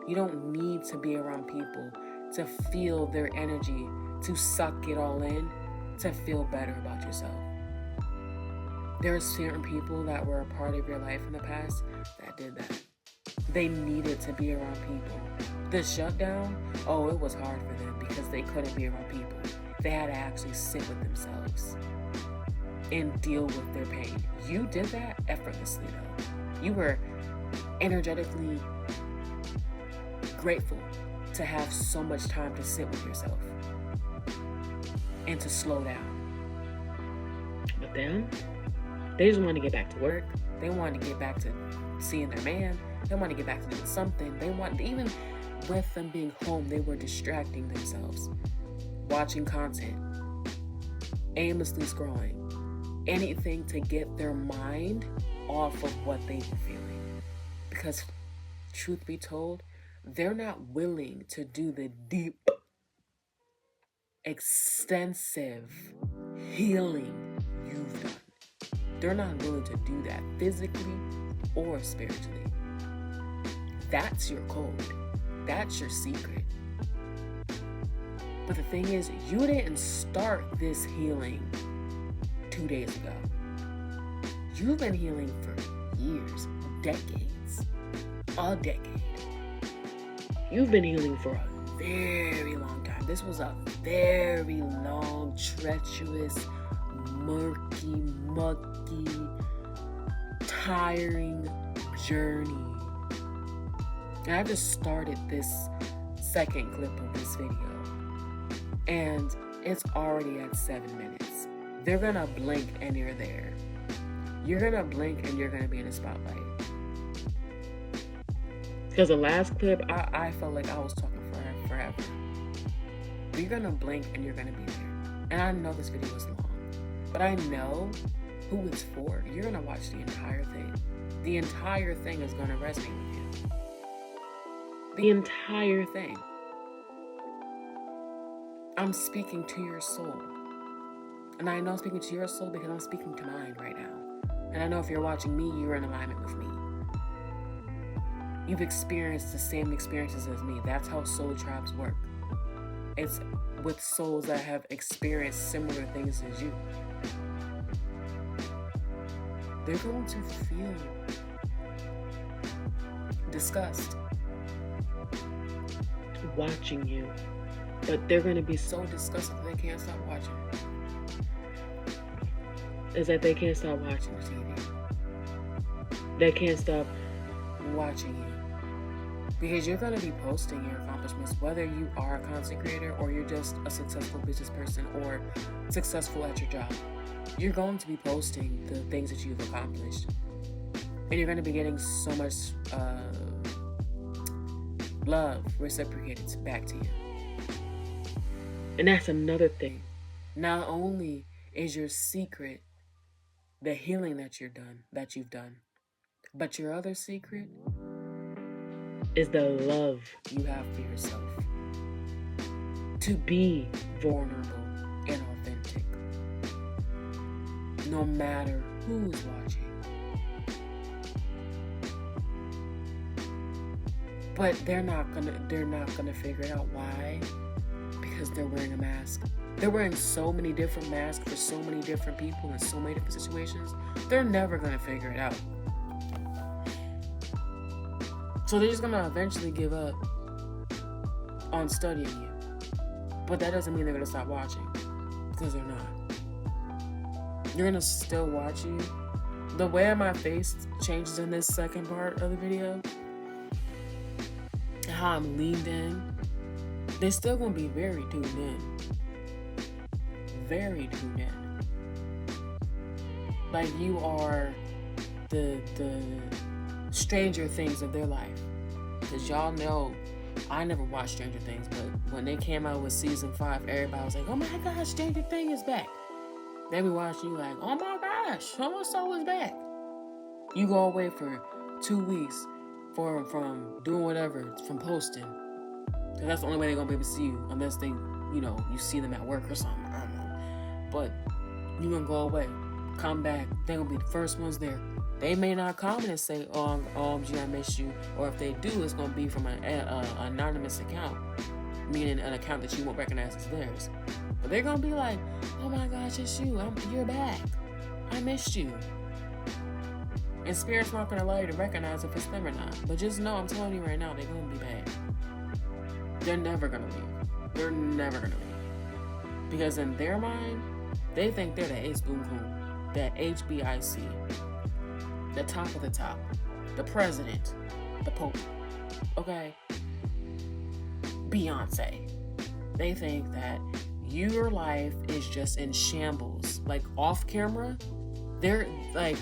You don't need to be around people to feel their energy, to suck it all in, to feel better about yourself. There are certain people that were a part of your life in the past that did that. They needed to be around people. The shutdown, it was hard for them because they couldn't be around people. They had to actually sit with themselves and deal with their pain. You did that effortlessly though. You were energetically grateful to have so much time to sit with yourself and to slow down. But them, they just wanted to get back to work. They wanted to get back to seeing their man. They wanted to get back to doing something. They wanted, even with them being home, they were distracting themselves, watching content, aimlessly scrolling, anything to get their mind off of what they were feeling. Because truth be told, they're not willing to do the deep, extensive healing you've done. They're not willing to do that physically or spiritually. That's your code. That's your secret. But the thing is, you didn't start this healing 2 days ago. You've been healing for years, decades, a decade. You've been healing for a very long time. This was a very long, treacherous, murky, mucky, tiring journey. And I just started this second clip of this video, and it's already at 7 minutes. They're gonna blink and you're there. You're gonna blink and you're gonna be in the spotlight. Because the last clip, I felt like I was talking forever. But you're gonna blink and you're gonna be there. And I know this video was long, but I know who it's for. You're gonna watch the entire thing. The entire thing is gonna resonate with you. The entire thing. I'm speaking to your soul. And I know I'm speaking to your soul because I'm speaking to mine right now. And I know if you're watching me, you're in alignment with me. You've experienced the same experiences as me. That's how soul tribes work. It's with souls that have experienced similar things as you. They're going to feel disgust watching you, but they're going to be so disgusted that they can't stop watching. Is that they can't stop watching the TV. They can't stop watching you. Because you're going to be posting your accomplishments, whether you are a content creator or you're just a successful business person or successful at your job. You're going to be posting the things that you've accomplished. And you're going to be getting so much love reciprocated back to you. And that's another thing. Not only is your secret the healing that you've done, but your other secret is the love you have for yourself. To be vulnerable and authentic. No matter who's watching. But they're not gonna figure it out. Why? Because they're wearing a mask. They're wearing so many different masks for so many different people in so many different situations. They're never gonna figure it out. So they're just gonna eventually give up on studying you. But that doesn't mean they're gonna stop watching. Because they're not. You're gonna still watch you. The way my face changes in this second part of the video, how I'm leaned in, they're still gonna be very tuned in. Very tuned in. Like you are the Stranger Things of their life. Because y'all know, I never watched Stranger Things, but when they came out with season 5, everybody was like, oh my gosh, Stranger Things is back. They be watching you like, oh my gosh, so-and-so is back. You go away for 2 weeks from doing whatever, from posting. Because that's the only way they're going to be able to see you, unless they, you see them at work or something. I don't know. But you're going to go away, come back, they're going to be the first ones there. They may not comment and say, OMG, I miss you. Or if they do, it's going to be from an anonymous account, meaning an account that you won't recognize as theirs. But they're going to be like, oh my gosh, it's you. You're back. I missed you. And Spirit's not going to allow you to recognize if it's them or not. But just know, I'm telling you right now, they're going to be back. They're never going to leave. They're never going to leave. Because in their mind, they think they're the ace boom boom. That HBIC. The top of the top. The president. The Pope. Okay? Beyonce. They think that your life is just in shambles. Like, off camera, they're like,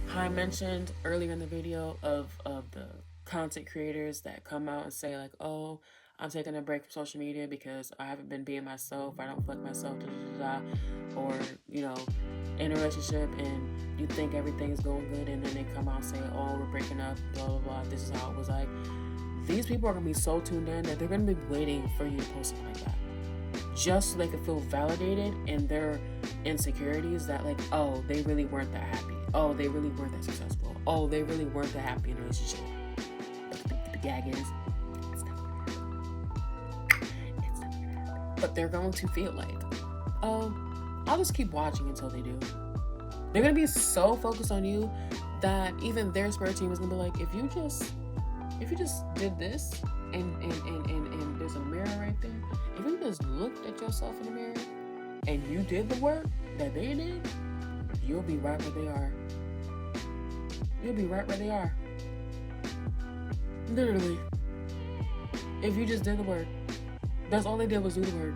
how I mentioned earlier in the video of the content creators that come out and say like, oh, I'm taking a break from social media because I haven't been being myself, I don't feel like myself, or, in a relationship and you think everything's going good and then they come out and say, oh, we're breaking up, blah, blah, blah, this is how it was like. These people are going to be so tuned in that they're going to be waiting for you to post something like that. Just so they can feel validated in their insecurities that like, oh, they really weren't that happy. Oh, they really weren't that successful. Oh, they really weren't that happy in a relationship. The gag is, it's not gonna happen. But they're going to feel like, oh, I'll just keep watching until they do. They're going to be so focused on you that even their spirit team is going to be like, if you just did this and there's a mirror right there, if you just looked at yourself in the mirror and you did the work that they did, you'll be right where they are. You'll be right where they are. Literally. If you just did the work. That's all they did was do the work.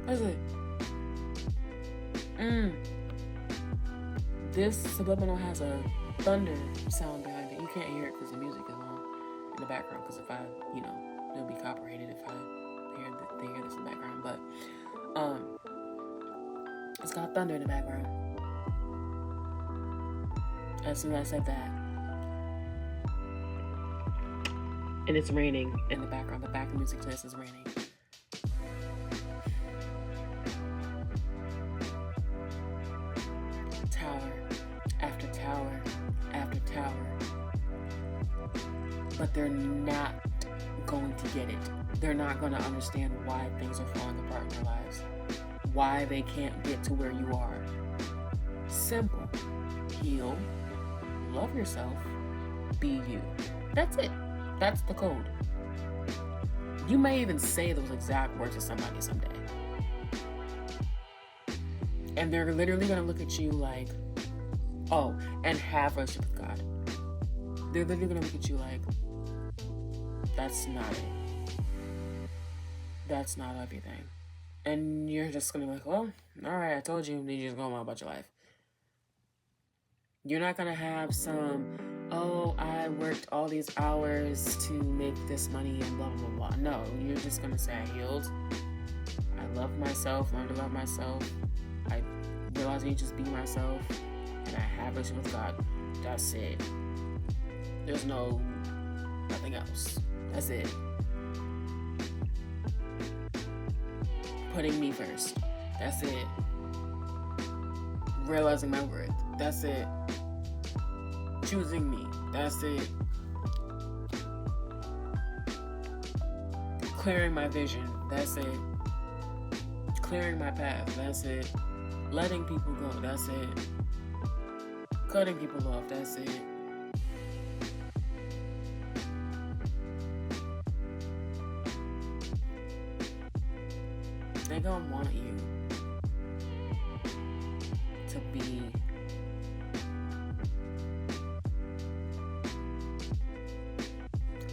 That's it. This subliminal has a thunder sound behind it. You can't hear it because the music is on in the background. Because if I, it'll be copyrighted if I they hear this in the background. But it's got thunder in the background. As soon as I said that, and it's raining in the background. The back music to this is raining. Tower after tower after tower. But they're not going to get it. They're not going to understand why things are falling apart in their lives. Why they can't get to where you are. Simple. Heal. Love yourself. Be you. That's it. That's the code. You may even say those exact words to somebody someday. And they're literally going to look at you like, oh, and have a relationship with God. They're literally going to look at you like, that's not it. That's not everything. And you're just going to be like, well, all right, I told you. Then you just go on about your life. You're not going to have some, oh, I worked all these hours to make this money and blah, blah, blah. No, you're just going to say, I healed. I love myself, learned to love myself. I realized I need to just be myself. And I have a relationship with God. That's it. There's nothing else. That's it. Putting me first. That's it. Realizing my worth. That's it. Choosing me. That's it. Clearing my vision. That's it. Clearing my path. That's it. Letting people go. That's it. Cutting people off. That's it. They gonna want you to be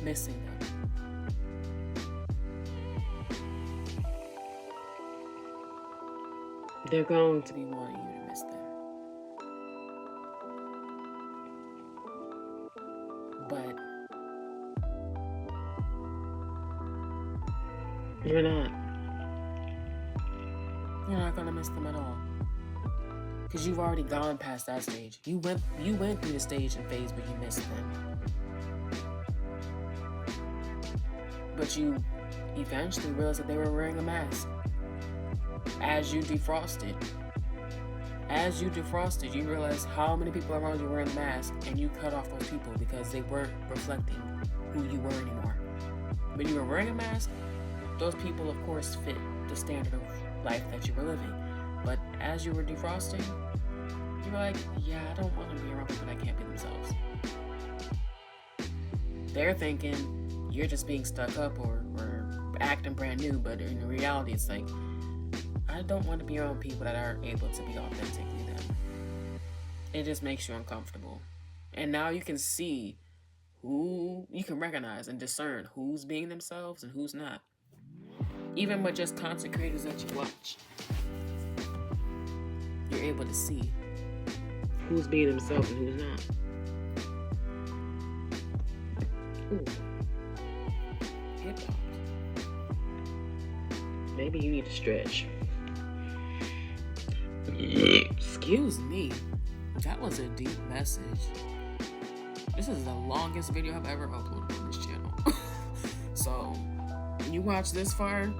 missing them. They're going to be wanting you to miss them. But you're not. You're not gonna miss them at all. Because you've already gone past that stage. You went through the stage and phase where you missed them. But you eventually realized that they were wearing a mask. As you defrosted, you realized how many people around you were wearing a mask, and you cut off those people because they weren't reflecting who you were anymore. When you were wearing a mask, those people, of course, fit the standard of life that you were living. But as you were defrosting, you were like, yeah, I don't want to be around people that can't be themselves. They're thinking you're just being stuck up or acting brand new, but in reality, it's like, I don't want to be around people that aren't able to be authentically them. It just makes you uncomfortable. And now you can see who, you can recognize and discern who's being themselves and who's not. Even with just content creators that you watch, you're able to see who's being themselves and who's not. Ooh. Hip hop. Maybe you need to stretch. Excuse me. That was a deep message. This is the longest video I've ever uploaded on this channel. So, when you watch this far,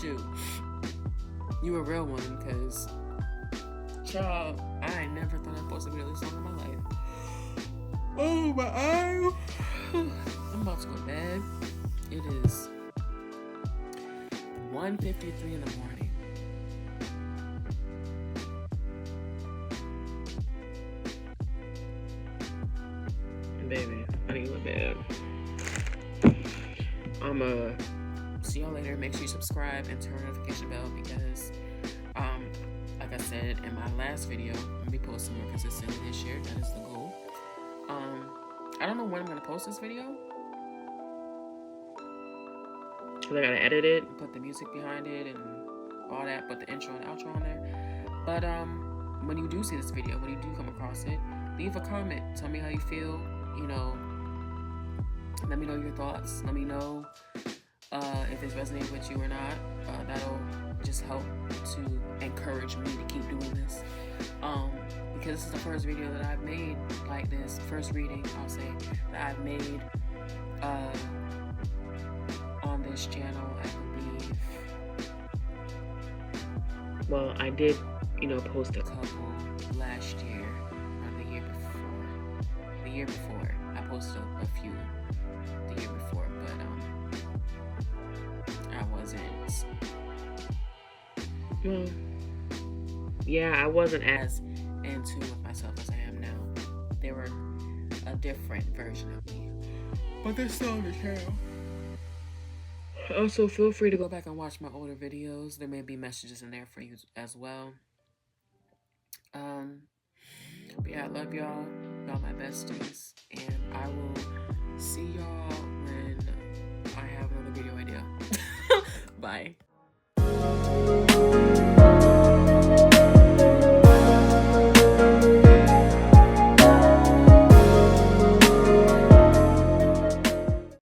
shoot, you a real one, because, child, I never thought I'd post a video this long in my life. Oh, my eye. I'm about to go to bed. It is 1:53 in the morning. Baby, I need to go to bed. I'ma see y'all later. Make sure you subscribe and turn the notification bell because, like I said in my last video, I'm gonna be posting more consistently this year. That is the goal. I don't know when I'm gonna post this video because I gotta edit it, put the music behind it, and all that. Put the intro and outro on there. But when you do see this video, when you do come across it, leave a comment. Tell me how you feel. You know, let me know your thoughts. Let me know if it's resonating with you or not. That'll just help to encourage me to keep doing this. Because this is the first video that I've made like this. First reading, I'll say, that I've made on this channel, I believe. Well, I did, post a couple last year or the year before. The year before, I posted a few the year before, but I wasn't. Well, yeah, I wasn't as in tune with myself as I am now. They were a different version of me, but they're still on the channel. Also, feel free to go back and watch my older videos. There may be messages in there for you as well. But yeah, I love y'all. Y'all my besties. And I will see y'all when I have another video idea. Bye.